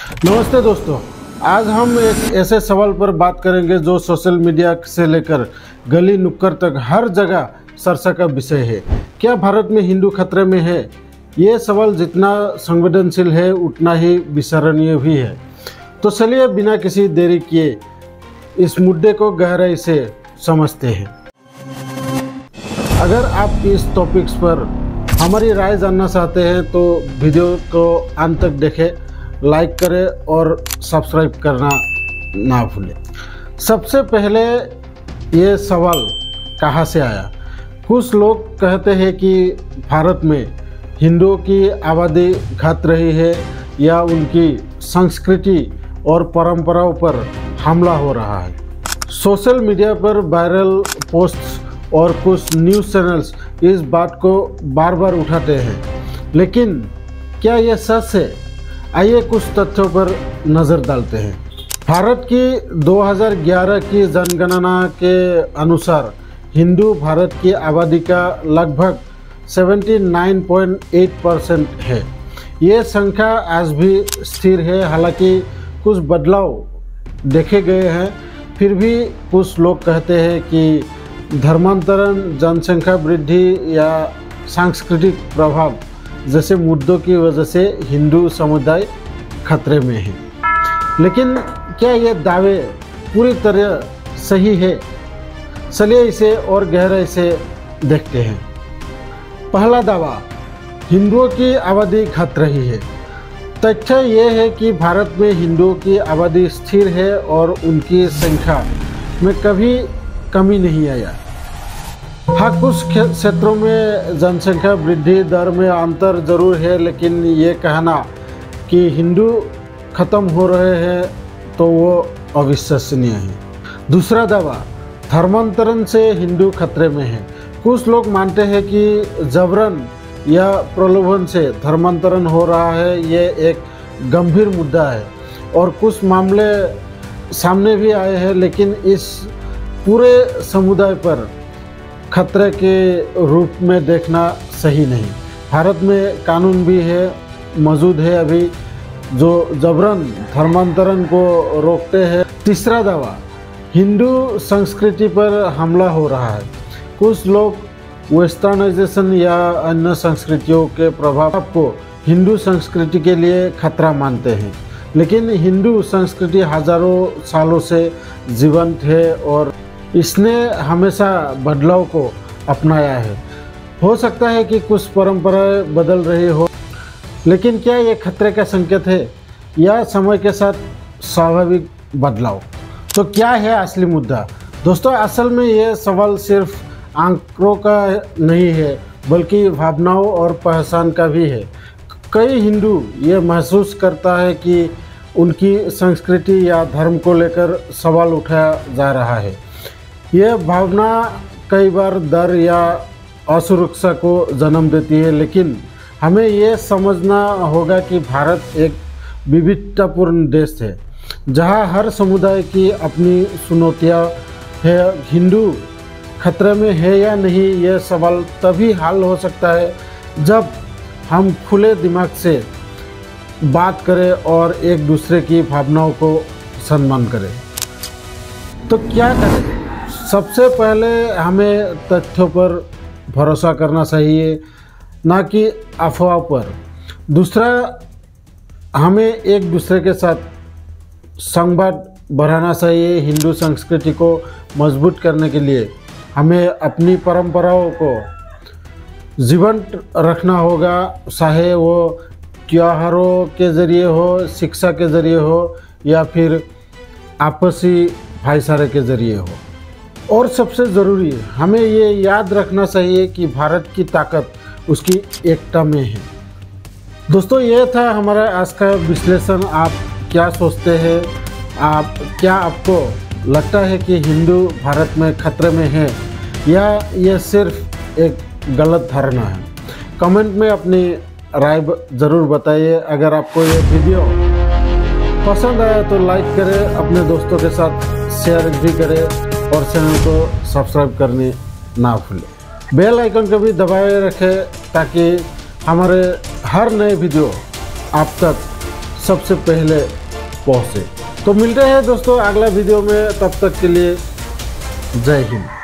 नमस्ते दोस्तों, आज हम एक ऐसे सवाल पर बात करेंगे जो सोशल मीडिया से लेकर गली नुक्कड़ तक हर जगह चर्चा का विषय है। क्या भारत में हिंदू खतरे में है? ये सवाल जितना संवेदनशील है उतना ही विचारणीय भी है। तो चलिए बिना किसी देरी किए इस मुद्दे को गहराई से समझते हैं। अगर आप इस टॉपिक्स पर हमारी राय जानना चाहते हैं तो वीडियो को अंत तक देखें, लाइक करें और सब्सक्राइब करना ना भूलें। सबसे पहले ये सवाल कहाँ से आया? कुछ लोग कहते हैं कि भारत में हिंदुओं की आबादी घट रही है या उनकी संस्कृति और परंपराओं पर हमला हो रहा है। सोशल मीडिया पर वायरल पोस्ट्स और कुछ न्यूज़ चैनल्स इस बात को बार बार उठाते हैं, लेकिन क्या यह सच है? आइए कुछ तथ्यों पर नज़र डालते हैं। भारत की 2011 की जनगणना के अनुसार हिंदू भारत की आबादी का लगभग 79.8% है। ये संख्या आज भी स्थिर है, हालांकि कुछ बदलाव देखे गए हैं। फिर भी कुछ लोग कहते हैं कि धर्मांतरण, जनसंख्या वृद्धि या सांस्कृतिक प्रभाव जैसे मुद्दों की वजह से हिंदू समुदाय खतरे में है। लेकिन क्या ये दावे पूरी तरह सही है? चलिए इसे और गहराई से देखते हैं। पहला दावा, हिंदुओं की आबादी घट रही है। तथ्य ये है कि भारत में हिंदुओं की आबादी स्थिर है और उनकी संख्या में कभी कमी नहीं आया। हाँ, कुछ क्षेत्रों में जनसंख्या वृद्धि दर में अंतर जरूर है, लेकिन ये कहना कि हिंदू खत्म हो रहे हैं तो वो अविश्वसनीय है। दूसरा दावा, धर्मांतरण से हिंदू खतरे में है। कुछ लोग मानते हैं कि जबरन या प्रलोभन से धर्मांतरण हो रहा है। ये एक गंभीर मुद्दा है और कुछ मामले सामने भी आए हैं, लेकिन इस पूरे समुदाय पर खतरे के रूप में देखना सही नहीं। भारत में कानून भी है, मौजूद है अभी, जो जबरन धर्मांतरण को रोकते हैं। तीसरा दावा, हिंदू संस्कृति पर हमला हो रहा है। कुछ लोग वेस्टर्नाइजेशन या अन्य संस्कृतियों के प्रभाव को हिंदू संस्कृति के लिए खतरा मानते हैं, लेकिन हिंदू संस्कृति हजारों सालों से जीवंत है और इसने हमेशा बदलाव को अपनाया है। हो सकता है कि कुछ परंपराएं बदल रही हो, लेकिन क्या ये खतरे का संकेत है या समय के साथ स्वाभाविक बदलाव? तो क्या है असली मुद्दा? दोस्तों, असल में ये सवाल सिर्फ आंकड़ों का नहीं है, बल्कि भावनाओं और पहचान का भी है। कई हिंदू ये महसूस करता है कि उनकी संस्कृति या धर्म को लेकर सवाल उठाया जा रहा है। यह भावना कई बार डर या असुरक्षा को जन्म देती है, लेकिन हमें यह समझना होगा कि भारत एक विविधतापूर्ण देश है जहां हर समुदाय की अपनी चुनौतियां है। हिंदू खतरे में है या नहीं, यह सवाल तभी हल हो सकता है जब हम खुले दिमाग से बात करें और एक दूसरे की भावनाओं को सम्मान करें। तो क्या करें? सबसे पहले हमें तथ्यों पर भरोसा करना चाहिए, ना कि अफवाह पर। दूसरा, हमें एक दूसरे के साथ संवाद बढ़ाना चाहिए। हिंदू संस्कृति को मजबूत करने के लिए हमें अपनी परंपराओं को जीवंत रखना होगा, चाहे वो त्योहारों के ज़रिए हो, शिक्षा के ज़रिए हो या फिर आपसी भाईचारे के ज़रिए हो। और सबसे ज़रूरी, हमें ये याद रखना चाहिए कि भारत की ताकत उसकी एकता में है। दोस्तों, ये था हमारा आज का विश्लेषण। आप क्या सोचते हैं? क्या आपको लगता है कि हिंदू भारत में खतरे में है या यह सिर्फ एक गलत धारणा है? कमेंट में अपनी राय ज़रूर बताइए। अगर आपको ये वीडियो पसंद आया तो लाइक करें, अपने दोस्तों के साथ शेयर भी करें और चैनल को सब्सक्राइब करने ना भूलें। बेल आइकन को भी दबाए रखें ताकि हमारे हर नए वीडियो आप तक सबसे पहले पहुँचे। तो मिलते हैं दोस्तों अगला वीडियो में, तब तक के लिए जय हिंद।